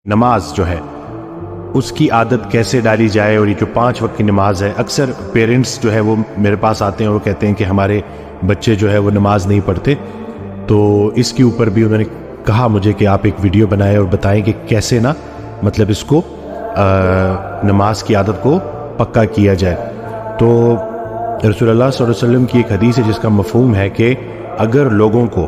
نماز جو ہے اس کی عادت کیسے ڈالی جائے، اور یہ جو 5 وقت کی نماز ہے، اکثر پیرنٹس جو ہے وہ میرے پاس آتے ہیں اور وہ کہتے ہیں کہ ہمارے بچے جو ہے وہ نماز نہیں پڑھتے، تو اس کے اوپر بھی انہوں نے کہا مجھے کہ آپ ایک ویڈیو بنائیں اور بتائیں کہ کیسے نا مطلب اس کو نماز کی عادت کو پکا کیا جائے۔ تو رسول اللہ صلی اللہ علیہ وسلم کی ایک حدیث ہے جس کا مفہوم ہے کہ اگر لوگوں کو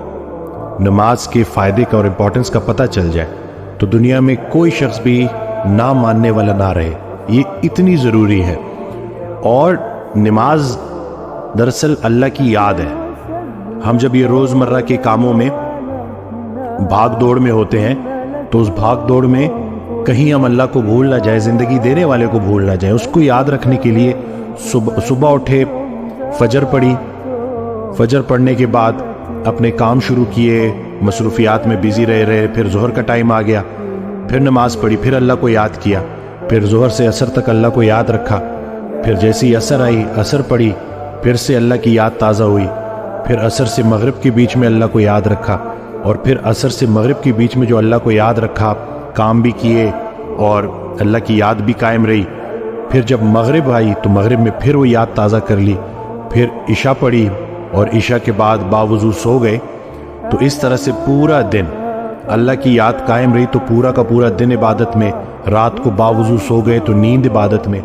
نماز کے فائدے کا اور امپورٹنس کا پتہ چل جائے تو دنیا میں کوئی شخص بھی نہ ماننے والا نہ رہے، یہ اتنی ضروری ہے۔ اور نماز دراصل اللہ کی یاد ہے۔ ہم جب یہ روزمرہ کے کاموں میں بھاگ دوڑ میں ہوتے ہیں تو اس بھاگ دوڑ میں کہیں ہم اللہ کو بھول نہ جائیں، زندگی دینے والے کو بھول نہ جائیں۔ اس کو یاد رکھنے کے لیے صبح اٹھے، فجر پڑھی، فجر پڑھنے کے بعد اپنے کام شروع کیے، مصروفیات میں بیزی رہے، پھر ظہر کا ٹائم آ گیا، پھر نماز پڑھی، پھر اللہ کو یاد کیا، پھر ظہر سے عصر تک اللہ کو یاد رکھا، پھر جیسی عصر آئی عصر پڑھی، پھر سے اللہ کی یاد تازہ ہوئی، پھر عصر سے مغرب کے بیچ میں اللہ کو یاد رکھا، اور پھر عصر سے مغرب کے بیچ میں جو اللہ کو یاد رکھا کام بھی کیے اور اللہ کی یاد بھی قائم رہی۔ پھر جب مغرب آئی تو مغرب میں پھر وہ یاد تازہ کر لی، پھر عشاء پڑھی اور عشاء کے بعد باوضو سو گئے۔ تو اس طرح سے پورا دن اللہ کی یاد قائم رہی، تو پورا کا پورا دن عبادت میں، رات کو باوضو سو گئے تو نیند عبادت میں۔